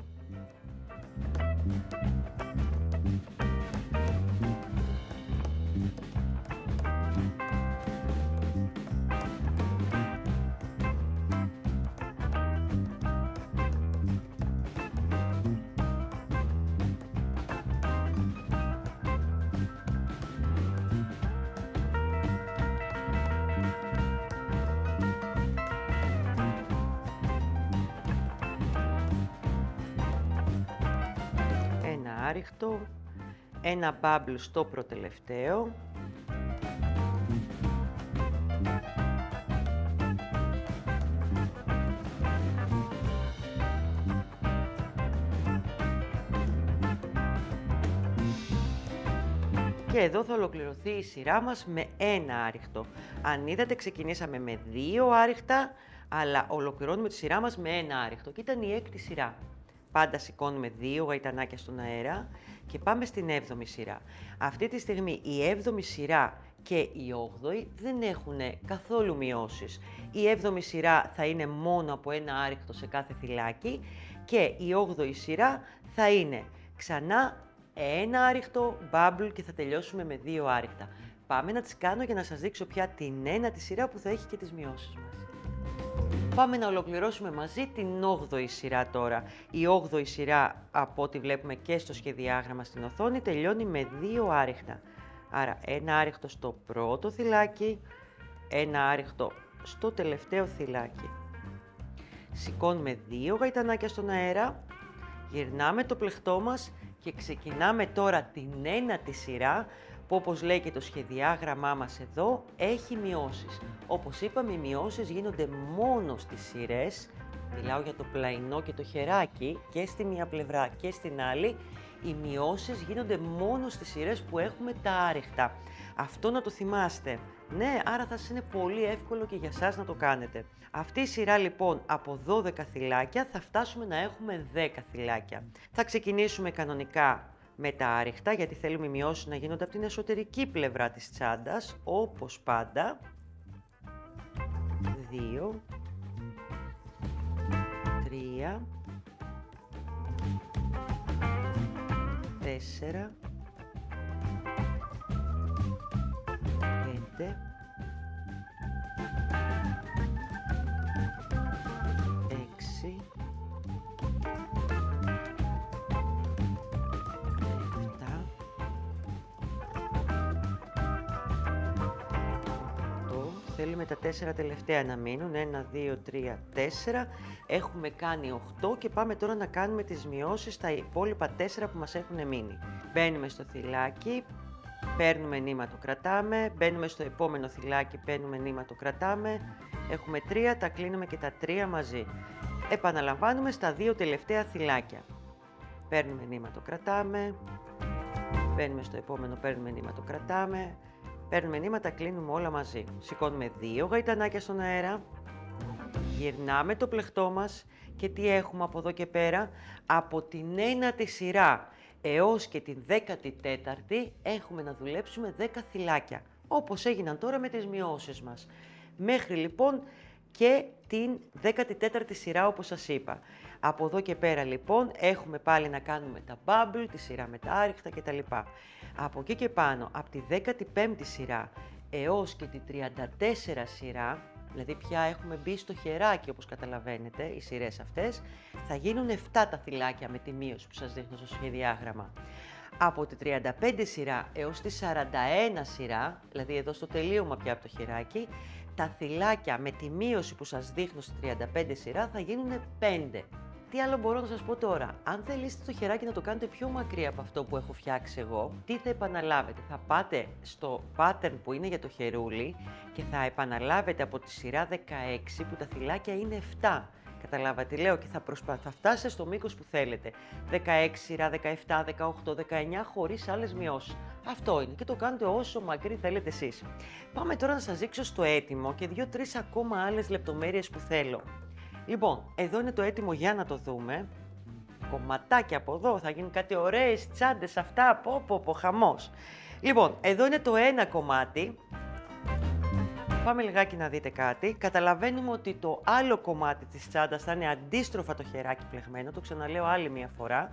Άρρηκτο, ένα bubble στο προτελευταίο, και Και εδώ θα ολοκληρωθεί η σειρά μας με ένα άριχτο. Αν είδατε, ξεκινήσαμε με 2 άριχτα, αλλά ολοκληρώνουμε τη σειρά μας με ένα άριχτο. Και ήταν η 6η σειρά. Πάντα σηκώνουμε 2 γαϊτανάκια στον αέρα και πάμε στην 7η σειρά. Αυτή τη στιγμή η 7η σειρά και η 8η δεν έχουν καθόλου μειώσεις. Η 7η σειρά θα είναι μόνο από ένα άριχτο σε κάθε θυλάκι και η 8η σειρά θα είναι ξανά ένα άριχτο, bubble και θα τελειώσουμε με 2 άριχτα. Πάμε να τις κάνω για να σας δείξω πια την 9η σειρά που θα έχει και τις μειώσεις μας. Πάμε να ολοκληρώσουμε μαζί την 8η σειρά τώρα. Η 8η σειρά, από ό,τι βλέπουμε και στο σχεδιάγραμμα στην οθόνη, τελειώνει με 2 άριχτα. Άρα ένα άριχτο στο πρώτο θυλάκι, ένα άριχτο στο τελευταίο θυλάκι. Σηκώνουμε 2 γαϊτανάκια στον αέρα, γυρνάμε το πλεχτό μας και ξεκινάμε τώρα την 9η σειρά που, όπως λέει και το σχεδιάγραμμά μας εδώ, έχει μειώσεις. Όπως είπαμε, οι μειώσεις γίνονται μόνο στις σειρές, μιλάω για το πλαϊνό και το χεράκι, και στη μία πλευρά και στην άλλη, οι μειώσεις γίνονται μόνο στις σειρές που έχουμε τα άριχτα. Αυτό να το θυμάστε. Ναι, άρα θα σας είναι πολύ εύκολο και για σας να το κάνετε. Αυτή η σειρά λοιπόν από 12 θυλάκια θα φτάσουμε να έχουμε 10 θυλάκια. Θα ξεκινήσουμε κανονικά με τα άριχτα, γιατί θέλουμε οι μειώσεις να γίνονται από την εσωτερική πλευρά της τσάντας, όπως πάντα. 2, 3, 4, 5, 6, 7, 8, θέλουμε τα 4 τελευταία να μείνουν, 1, 2, 3, 4, έχουμε κάνει 8 και πάμε τώρα να κάνουμε τις μειώσεις στα υπόλοιπα 4 που μας έχουν μείνει. Μπαίνουμε στο θυλάκι, παίρνουμε νήμα, το κρατάμε, μπαίνουμε στο επόμενο θυλάκι, παίρνουμε νήμα, το κρατάμε, έχουμε 3, τα κλείνουμε και τα 3 μαζί. Επαναλαμβάνουμε στα 2 τελευταία θυλάκια. Παίρνουμε νήμα, το κρατάμε, μπαίνουμε στο επόμενο, παίρνουμε νήμα, το κρατάμε, παίρνουμε νήμα, τα κλείνουμε όλα μαζί. Σηκώνουμε 2 γαϊτανάκια στον αέρα, γυρνάμε το πλεχτό μας και τι έχουμε από εδώ και πέρα? Από την 9η σειρά έως και την 14η έχουμε να δουλέψουμε 10 θυλάκια, όπως έγιναν τώρα με τις μειώσεις μας. Μέχρι λοιπόν και την 14η σειρά, όπως σας είπα. Από εδώ και πέρα λοιπόν έχουμε πάλι να κάνουμε τα bubble, τη σειρά με τα άριχτα κτλ. Από εκεί και πάνω, από τη 15η σειρά έως και τη 34 σειρά, δηλαδή πια έχουμε μπει στο χεράκι, όπως καταλαβαίνετε, οι σειρές αυτές, θα γίνουν 7 τα θυλάκια με τη μείωση που σας δείχνω στο σχεδιάγραμμα. Από τη 35 σειρά έως τη 41 σειρά, δηλαδή εδώ στο τελείωμα πια από το χεράκι, τα θυλάκια με τη μείωση που σας δείχνω στη 35 σειρά θα γίνουν 5. Τι άλλο μπορώ να σας πω τώρα? Αν θελήσετε το χεράκι να το κάνετε πιο μακριά από αυτό που έχω φτιάξει εγώ, τι θα επαναλάβετε? Θα πάτε στο pattern που είναι για το χερούλι και θα επαναλάβετε από τη σειρά 16 που τα θυλάκια είναι 7. Καταλάβατε τι λέω? Και θα φτάσετε στο μήκος που θέλετε. 16 σειρά, 17, 18, 19 χωρίς άλλες μειώσεις. Αυτό είναι και το κάνετε όσο μακρύ θέλετε εσείς. Πάμε τώρα να σας δείξω στο έτοιμο και 2-3 ακόμα άλλες λεπτομέρειες που θέλω. Λοιπόν, εδώ είναι το έτοιμο για να το δούμε. Κομματάκια από εδώ, θα γίνουν κάτι ωραίες τσάντες αυτά, πω, χαμός. Λοιπόν, εδώ είναι το ένα κομμάτι. Πάμε λιγάκι να δείτε κάτι. Καταλαβαίνουμε ότι το άλλο κομμάτι της τσάντας θα είναι αντίστροφα το χεράκι πλεγμένο, το ξαναλέω άλλη μια φορά.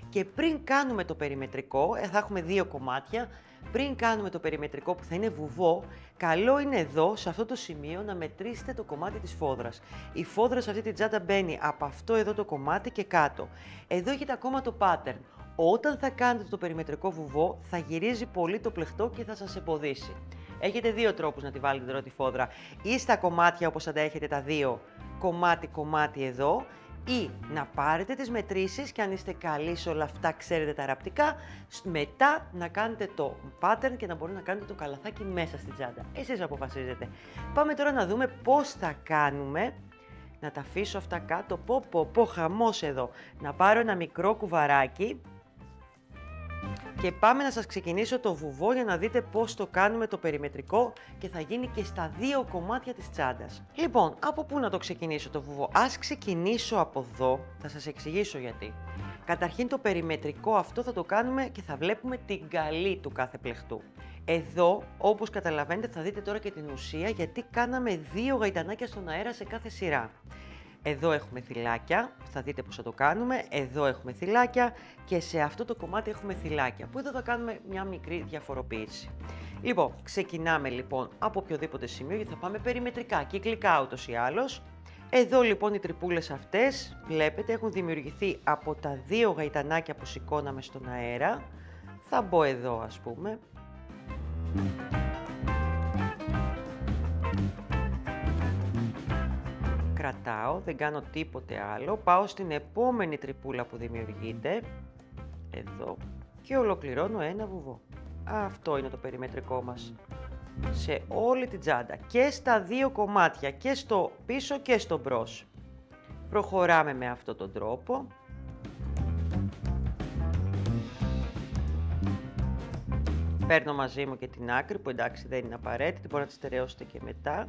Και πριν κάνουμε το περιμετρικό, θα έχουμε 2 κομμάτια, πριν κάνουμε το περιμετρικό που θα είναι βουβό, καλό είναι εδώ, σε αυτό το σημείο, να μετρήσετε το κομμάτι της φόδρας. Η φόδρα σε αυτή την τσάντα μπαίνει από αυτό εδώ το κομμάτι και κάτω. Εδώ έχετε ακόμα το pattern. Όταν θα κάνετε το περιμετρικό βουβό, θα γυρίζει πολύ το πλεχτό και θα σας εμποδίσει. Έχετε 2 τρόπους να τη βάλετε τώρα τη φόδρα. Ή στα κομμάτια όπως θα τα έχετε τα 2, κομμάτι εδώ, ή να πάρετε τις μετρήσεις και αν είστε καλοί σε όλα αυτά, ξέρετε τα ραπτικά, μετά να κάνετε το pattern και να μπορείτε να κάνετε το καλαθάκι μέσα στην τσάντα. Εσείς αποφασίζετε. Πάμε τώρα να δούμε πώς θα κάνουμε. Να τα αφήσω αυτά κάτω. Πω, χαμός εδώ. Να πάρω ένα μικρό κουβαράκι Και πάμε να σας ξεκινήσω το βουβό για να δείτε πώς το κάνουμε το περιμετρικό και θα γίνει και στα δύο κομμάτια της τσάντας. Λοιπόν, από πού να το ξεκινήσω το βουβό? Ας ξεκινήσω από εδώ, θα σας εξηγήσω γιατί. Καταρχήν το περιμετρικό αυτό θα το κάνουμε και θα βλέπουμε την καλή του κάθε πλεχτού. Εδώ, όπως καταλαβαίνετε, θα δείτε τώρα και την ουσία γιατί κάναμε 2 γαϊτανάκια στον αέρα σε κάθε σειρά. Εδώ έχουμε θυλάκια, θα δείτε πώς θα το κάνουμε, εδώ έχουμε θυλάκια και σε αυτό το κομμάτι έχουμε θυλάκια, που εδώ θα κάνουμε μια μικρή διαφοροποίηση. Λοιπόν, ξεκινάμε λοιπόν από οποιοδήποτε σημείο γιατί θα πάμε περιμετρικά, κυκλικά ούτως ή άλλως. Εδώ λοιπόν οι τρυπούλες αυτές, βλέπετε, έχουν δημιουργηθεί από τα 2 γαϊτανάκια που σηκώναμε στον αέρα. Θα μπω εδώ ας πούμε. Κρατάω, δεν κάνω τίποτε άλλο, πάω στην επόμενη τρυπούλα που δημιουργείται, εδώ, και ολοκληρώνω ένα βουβό. Αυτό είναι το περιμετρικό μας, σε όλη την τσάντα, και στα 2 κομμάτια, και στο πίσω και στο μπρος. Προχωράμε με αυτόν τον τρόπο. Παίρνω μαζί μου και την άκρη, που εντάξει δεν είναι απαραίτητη, μπορείτε να τη στερεώσετε και μετά.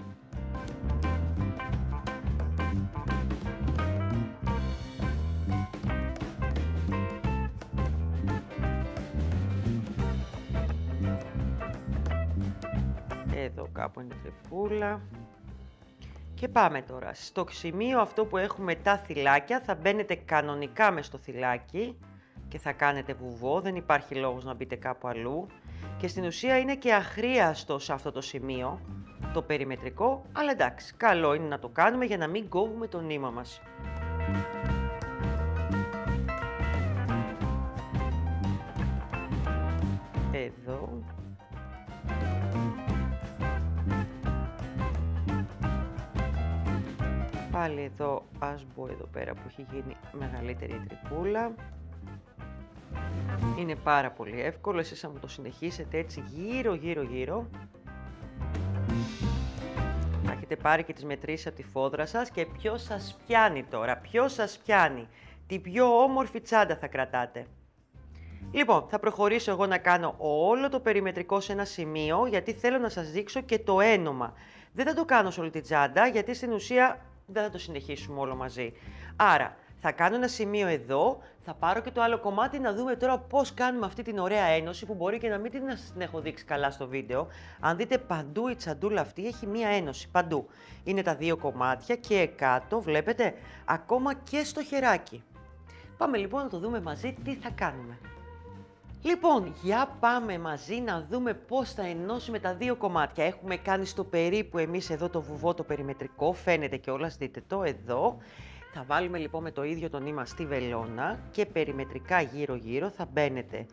Εδώ κάπου είναι η τρυπούλα. Και πάμε τώρα. Στο σημείο αυτό που έχουμε τα θυλάκια, θα μπαίνετε κανονικά μες στο θυλάκι και θα κάνετε βουβό, δεν υπάρχει λόγος να μπείτε κάπου αλλού. Και στην ουσία είναι και αχρίαστο σε αυτό το σημείο, το περιμετρικό, αλλά εντάξει, καλό είναι να το κάνουμε για να μην κόβουμε το νήμα μας. Εδώ. Πάλι εδώ, ας μπω εδώ πέρα που έχει γίνει μεγαλύτερη τρυπούλα. Είναι πάρα πολύ εύκολο, εσείς θα μου το συνεχίσετε έτσι γύρω. Θα έχετε πάρει και τις μετρήσεις από τη φόδρα σας και ποιος σας πιάνει τώρα, ποιος σας πιάνει, την πιο όμορφη τσάντα θα κρατάτε. Λοιπόν, θα προχωρήσω εγώ να κάνω όλο το περιμετρικό σε ένα σημείο, γιατί θέλω να σας δείξω και το ένομα. Δεν θα το κάνω σε όλη την τσάντα, γιατί στην ουσία δεν θα το συνεχίσουμε όλο μαζί. Άρα, θα κάνω ένα σημείο εδώ, θα πάρω και το άλλο κομμάτι να δούμε τώρα πώς κάνουμε αυτή την ωραία ένωση που μπορεί και να μην την έχω δείξει καλά στο βίντεο. Αν δείτε παντού η τσαντούλα αυτή έχει μία ένωση, παντού. Είναι τα 2 κομμάτια και κάτω, βλέπετε, ακόμα και στο χεράκι. Πάμε λοιπόν να το δούμε μαζί τι θα κάνουμε. Λοιπόν, για πάμε μαζί να δούμε πώς θα ενώσουμε τα 2 κομμάτια. Έχουμε κάνει στο περίπου εμείς εδώ το βουβό το περιμετρικό, φαίνεται κιόλας, δείτε το εδώ. Θα βάλουμε λοιπόν με το ίδιο το νήμα στη βελόνα και περιμετρικά γύρω θα μπαίνετε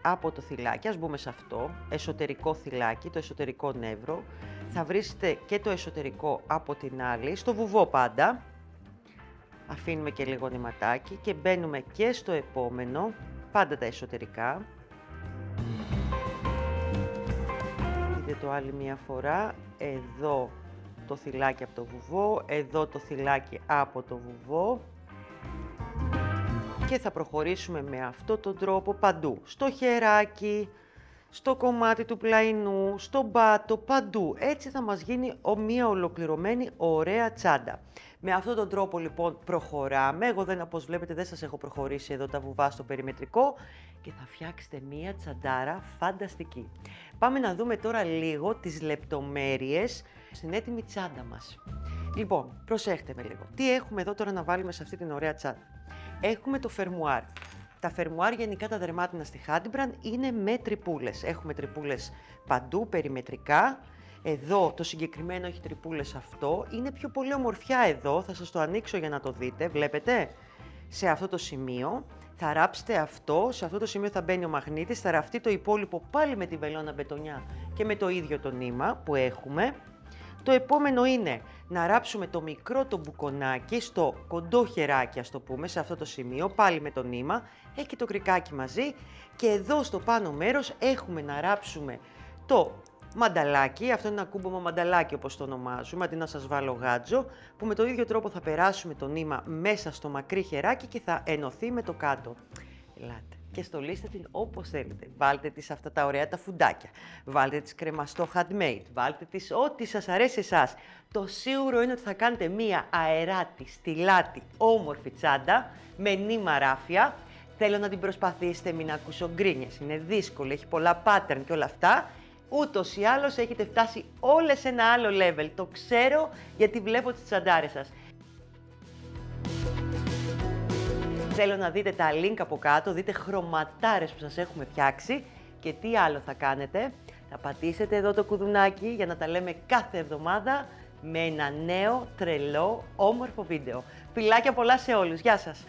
από το θυλάκι, ας μπούμε σε αυτό, εσωτερικό θυλάκι, το εσωτερικό νεύρο. Θα βρίσκετε και το εσωτερικό από την άλλη, στο βουβό πάντα. Αφήνουμε και λίγο νηματάκι και μπαίνουμε και στο επόμενο, πάντα τα εσωτερικά. Δείτε το άλλη μία φορά, εδώ το θυλάκι από το βουβό, εδώ το θυλάκι από το βουβό και θα προχωρήσουμε με αυτόν τον τρόπο παντού, στο χεράκι, στο κομμάτι του πλαϊνού, στον πάτο, παντού. Έτσι θα μας γίνει μία ολοκληρωμένη ωραία τσάντα. Με αυτόν τον τρόπο λοιπόν προχωράμε, εγώ όπως βλέπετε δεν σας έχω προχωρήσει εδώ τα βουβά στο περιμετρικό και θα φτιάξετε μία τσαντάρα φανταστική. Πάμε να δούμε τώρα λίγο τις λεπτομέρειες στην έτοιμη τσάντα μας. Λοιπόν, προσέχτε με λίγο. Τι έχουμε εδώ τώρα να βάλουμε σε αυτή την ωραία τσάντα? Έχουμε το φερμουάρ. Τα φερμουάρ γενικά τα δερμάτινα στη Hadbrand είναι με τρυπούλες. Έχουμε τρυπούλες παντού, περιμετρικά. Εδώ το συγκεκριμένο έχει τρυπούλες αυτό. Είναι πιο πολύ ομορφιά εδώ, θα σας το ανοίξω για να το δείτε. Βλέπετε, σε αυτό το σημείο θα ράψετε αυτό, σε αυτό το σημείο θα μπαίνει ο μαγνήτης, θα ραφτεί το υπόλοιπο πάλι με τη βελόνα μπετονιά και με το ίδιο το νήμα που έχουμε. Το επόμενο είναι να ράψουμε το μικρό το μπουκονάκι στο κοντό χεράκι, ας το πούμε, σε αυτό το σημείο, πάλι με το νήμα, έχει το κρικάκι μαζί και εδώ στο πάνω μέρος έχουμε να ράψουμε το μανταλάκι, αυτό είναι ένα κούμπομα μανταλάκι όπως το ονομάζουμε, αντί να σας βάλω γάτζο, που με το ίδιο τρόπο θα περάσουμε το νήμα μέσα στο μακρύ χεράκι και θα ενωθεί με το κάτω. Ελάτε. και στολίστε την όπως θέλετε. Βάλτε της αυτά τα ωραία τα φουντάκια, βάλτε της κρεμαστό handmade, βάλτε της ό,τι σας αρέσει εσάς. Το σίγουρο είναι ότι θα κάνετε μία αεράτη, στυλάτη, όμορφη τσάντα με νήμα ράφια. Θέλω να την προσπαθήσετε, μην ακούσω γκρίνιες, είναι δύσκολο, έχει πολλά pattern και όλα αυτά. Ούτως ή άλλως έχετε φτάσει όλες σε ένα άλλο level. Το ξέρω γιατί βλέπω τις τσαντάρες σας. Θέλω να δείτε τα link από κάτω, δείτε χρωματάρες που σας έχουμε φτιάξει και τι άλλο θα κάνετε. Θα πατήσετε εδώ το κουδουνάκι για να τα λέμε κάθε εβδομάδα με ένα νέο, τρελό, όμορφο βίντεο. Φιλάκια πολλά σε όλους. Γεια σας!